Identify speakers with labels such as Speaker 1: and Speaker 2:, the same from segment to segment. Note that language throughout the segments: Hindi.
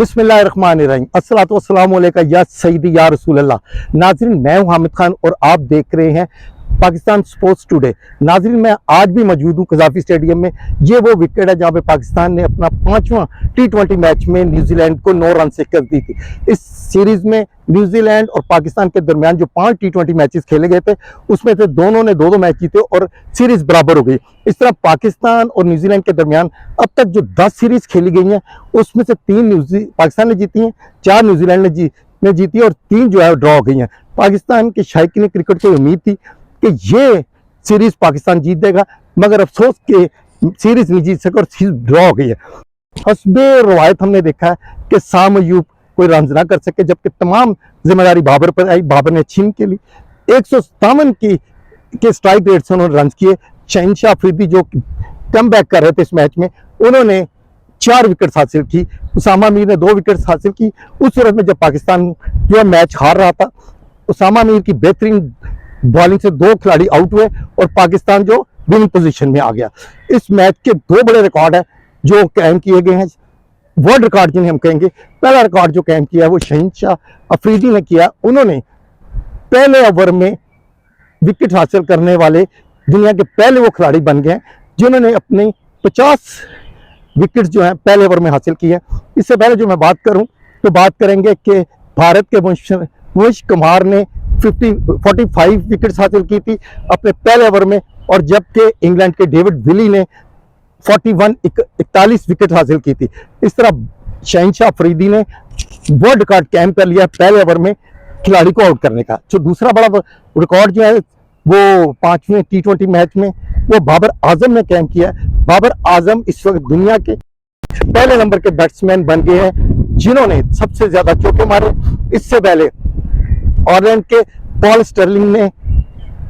Speaker 1: बिस्मिल्लाहिर्रहमानिर्रहीम अस्सलातु वस्सलामु अलैका या सय्यदी या रसूल अल्लाह। नाज़रीन, मैं हूं हामिद खान और आप देख रहे हैं पाकिस्तान स्पोर्ट्स टुडे। नाज़रीन, मैं आज भी मौजूद हूं कज़ाफ़ी स्टेडियम में। ये वो विकेट है जहां पे पाकिस्तान ने अपना 5वां T20 मैच में न्यूजीलैंड को 9 रन से कर दी थी। इस सीरीज में न्यूजीलैंड और पाकिस्तान के दरमियान जो 5 T20 मैचेस खेले गए थे उसमें से दोनों ने 2-2 मैच जीते और सीरीज बराबर हो गई। इस तरह पाकिस्तान और न्यूजीलैंड के दरमियान अब तक जो 10 सीरीज खेली गई हैं उसमें से 3 पाकिस्तान ने जीती हैं, 4 न्यूजीलैंड ने जीती और 3 जो है ड्रॉ हो गई हैं। पाकिस्तान के शायकीन क्रिकेट को उम्मीद थी कि ये सीरीज पाकिस्तान जीत देगा, मगर अफसोस के सीरीज नहीं जीत सका और सीरीज ड्रॉ हो गई है। हस्बे रवायत हमने देखा है कि साम अयूब कोई रन ना कर सके, जबकि तमाम जिम्मेदारी बाबर पर आई। बाबर ने छीन के लिए 157 के स्ट्राइक रेट से उन्होंने रन किए। शहनशाह अफरीदी जो कम बैक कर रहे थे इस मैच में, उन्होंने 4 विकेट हासिल की। उसामा मीर ने 2 विकेट हासिल की। उस सूरत में जब पाकिस्तान जो है मैच हार रहा था, उसामा मीर की बेहतरीन बॉलिंग से 2 खिलाड़ी आउट हुए और पाकिस्तान जो विनिंग पोजीशन में आ गया। इस मैच के 2 बड़े रिकॉर्ड है जो कायम किए गए हैं, वर्ल्ड रिकॉर्ड जिन्हें हम कहेंगे। पहला रिकॉर्ड जो कायम किया है वो शहनशाह अफरीदी ने किया। उन्होंने पहले ओवर में विकेट हासिल करने वाले दुनिया के पहले वो खिलाड़ी बन गए जिन्होंने अपने 50 विकेट जो है पहले ओवर में हासिल की है। इससे पहले जो मैं बात करूं तो बात करेंगे कि भारत के वंश कुमार ने 45 विकेट हासिल की थी अपने पहले ओवर में, और जबकि इंग्लैंड के डेविड विली ने 41 विकेट हासिल की थी। इस तरह शहनशाह अफरीदी ने वर्ल्ड रिकॉर्ड कायम कर लिया पहले ओवर में खिलाड़ी को आउट करने का। जो दूसरा बड़ा रिकॉर्ड जो है वो 5वें T20 मैच में वो बाबर आजम ने कायम किया है। बाबर आजम इस वक्त दुनिया के पहले नंबर के बैट्समैन बन गए हैं जिन्होंने सबसे ज्यादा चौके मारे। इससे पहले ऑलैंड के पॉल स्टर्लिंग ने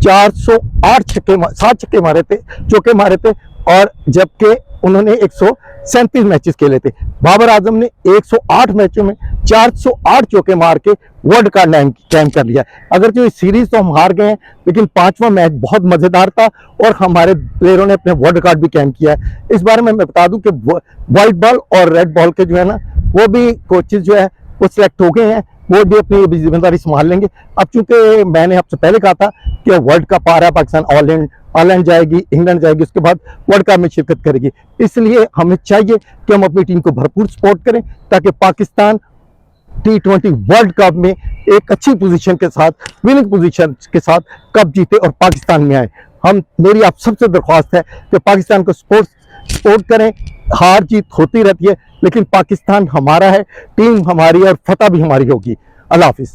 Speaker 1: 408 7 चौके मारे थे, और जबकि उन्होंने 137 मैचेस खेले थे। बाबर आजम ने 108 मैचों में 408 चौके मार के वर्ल्ड रिकॉर्ड कायम कर लिया। अगर जो इस सीरीज तो हम हार गए हैं, लेकिन 5वां मैच बहुत मजेदार था और हमारे प्लेयरों ने अपने वर्ल्ड रिकॉर्ड भी कायम किया है। इस बारे में मैं बता दूं कि व्हाइट बॉल और रेड बॉल के जो है ना वो भी कोचेज जो है वो सिलेक्ट हो गए हैं, वो भी अपनी जिम्मेदारी संभाल लेंगे। अब चूंकि मैंने आपसे पहले कहा था कि वर्ल्ड कप आ रहा है, पाकिस्तान ऑलैंड जाएगी, इंग्लैंड जाएगी, उसके बाद वर्ल्ड कप में शिरकत करेगी। इसलिए हमें चाहिए कि हम अपनी टीम को भरपूर सपोर्ट करें ताकि पाकिस्तान T20 वर्ल्ड कप में एक अच्छी पोजीशन के साथ, विनिंग पोजीशन के साथ कप जीते और पाकिस्तान में आए। मेरी आप सबसे दरख्वास्त है कि पाकिस्तान को सपोर्ट करें। हार जीत होती रहती है, लेकिन पाकिस्तान हमारा है, टीम हमारी है और फतह भी हमारी होगी। अल्लाह हाफिज।